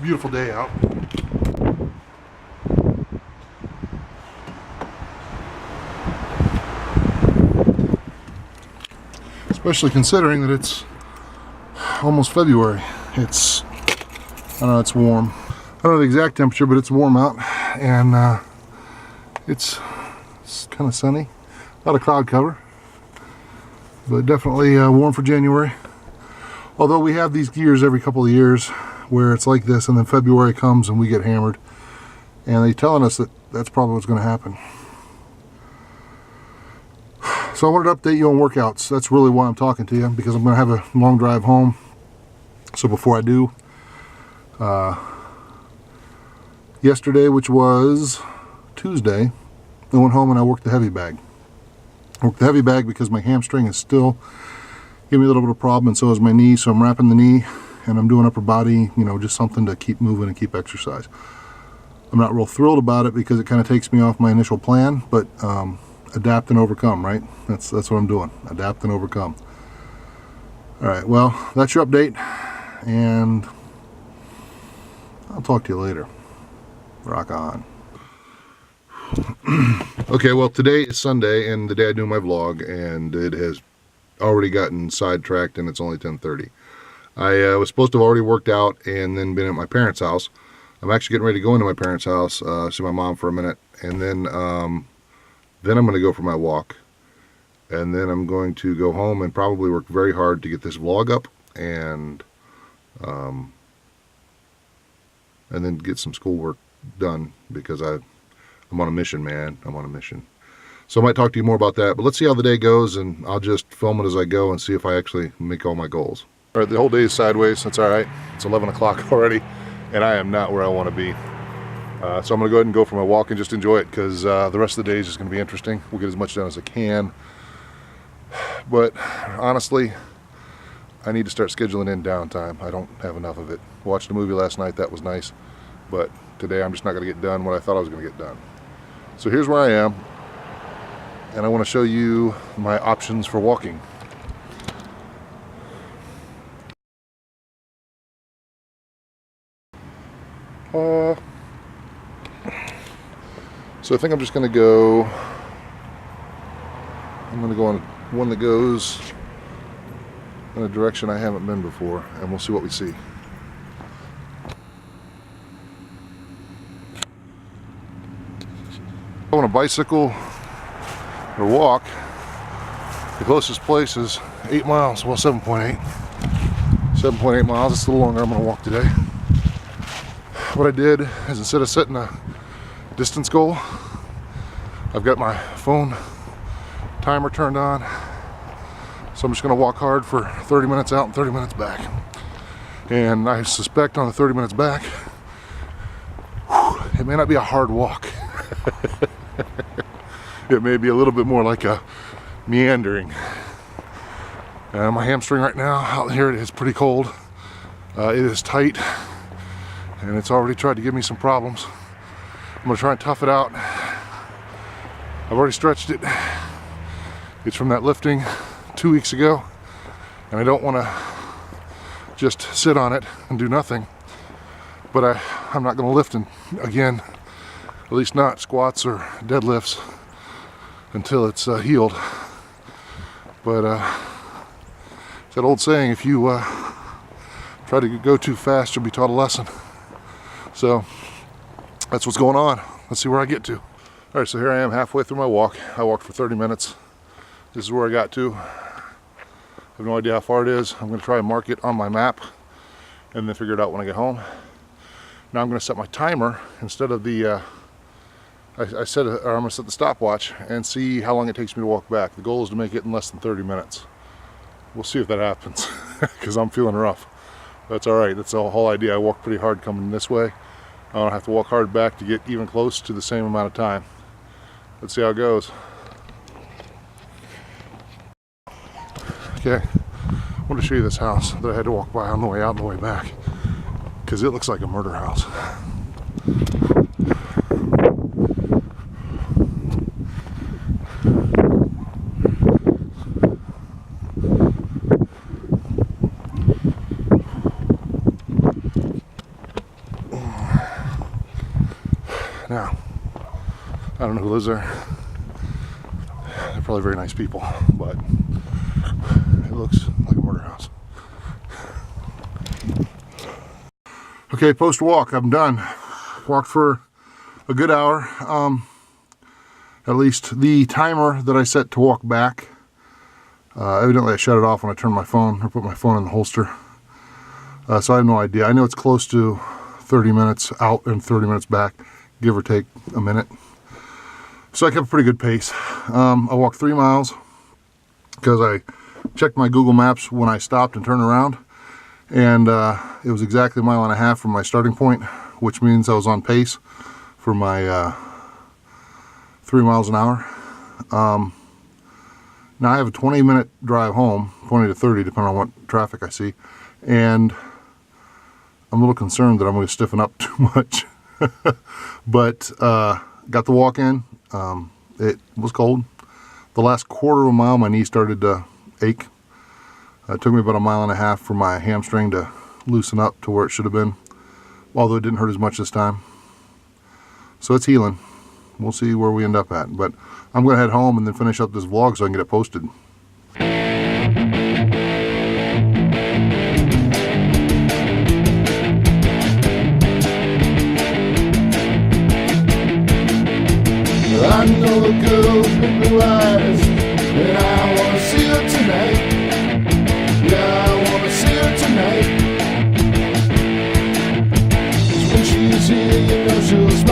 a beautiful day out. Especially considering that it's almost February. I don't know, it's warm. I don't know the exact temperature, but it's warm out, and it's kind of sunny. A lot of cloud cover, but definitely warm for January. Although we have these years every couple of years where it's like this, and then February comes and we get hammered, and they're telling us that that's probably what's going to happen. So I wanted to update you on workouts. That's really why I'm talking to you, because I'm going to have a long drive home. So before I do, yesterday, which was Tuesday, I went home and I worked the heavy bag. I worked the heavy bag because my hamstring is still giving me a little bit of problem, and so is my knee. So I'm wrapping the knee and I'm doing upper body, you know, just something to keep moving and keep exercise. I'm not real thrilled about it because it kind of takes me off my initial plan, but adapt and overcome, right? That's what I'm doing. Adapt and overcome. All right, well, that's your update, and I'll talk to you later. Rock on. Okay, well, today is Sunday and the day I do my vlog, and it has already gotten sidetracked and it's only 10:30. I was supposed to have already worked out and then been at my parents' house. I'm actually getting ready to go into my parents' house, see my mom for a minute, and then I'm going to go for my walk, and then I'm going to go home and probably work very hard to get this vlog up, and then get some schoolwork done, because I'm on a mission, man. I'm on a mission. So I might talk to you more about that, but let's see how the day goes, and I'll just film it as I go and see if I actually make all my goals. All right, the whole day is sideways. That's all right. It's 11 o'clock already, and I am not where I want to be. So I'm going to go ahead and go for my walk and just enjoy it, because the rest of the day is just going to be interesting. We'll get as much done as I can. But honestly, I need to start scheduling in downtime. I don't have enough of it. Watched a movie last night. That was nice. But today I'm just not going to get done what I thought I was going to get done. So here's where I am. And I want to show you my options for walking. So I think I'm just going to go, on one that goes in a direction I haven't been before, and we'll see what we see. I want to bicycle or walk. The closest place is 8 miles, well 7.8 miles. It's a little longer. I'm going to walk today. What I did is, instead of setting a distance goal, I've got my phone timer turned on, so I'm just going to walk hard for 30 minutes out and 30 minutes back. And I suspect on the 30 minutes back, it may not be a hard walk. It may be a little bit more like a meandering. My hamstring right now out here, it is pretty cold. It is tight, and it's already tried to give me some problems. I'm going to try and tough it out. I've already stretched it. It's from that lifting 2 weeks ago, and I don't want to just sit on it and do nothing. But I'm not going to lift again, at least not squats or deadlifts, until it's healed. But it's that old saying, if you try to go too fast, you'll be taught a lesson. So that's what's going on. Let's see where I get to. All right, so here I am halfway through my walk. I walked for 30 minutes. This is where I got to. I have no idea how far it is. I'm going to try and mark it on my map and then figure it out when I get home. Now I'm going to set my timer instead of the I'm going to set the stopwatch and see how long it takes me to walk back. The goal is to make it in less than 30 minutes. We'll see if that happens, because I'm feeling rough. That's all right. That's the whole idea. I walked pretty hard coming this way. I don't have to walk hard back to get even close to the same amount of time. Let's see how it goes. Okay, I want to show you this house that I had to walk by on the way out and the way back, because it looks like a murder house. I don't know who lives there. They're probably very nice people, but it looks like a murder house. Okay, post walk, I'm done. Walked for a good hour. At least the timer that I set to walk back, evidently I shut it off when I turned my phone or put my phone in the holster. So I have no idea. I know it's close to 30 minutes out and 30 minutes back, give or take a minute. So I kept a pretty good pace. I walked 3 miles because I checked my Google Maps when I stopped and turned around, and it was exactly a mile and a half from my starting point, which means I was on pace for my 3 miles an hour. Now I have a 20-minute drive home, 20 to 30 depending on what traffic I see, and I'm a little concerned that I'm going to stiffen up too much. But got the walk in. It was cold. The last quarter of a mile my knee started to ache. It took me about a mile and a half for my hamstring to loosen up to where it should have been, although it didn't hurt as much this time. So it's healing. We'll see where we end up at, but I'm going to head home and then finish up this vlog so I can get it posted. I know the girl with blue eyes, and I want to see her tonight. Yeah, I want to see her tonight. 'Cause when she's here, you know she'll smile.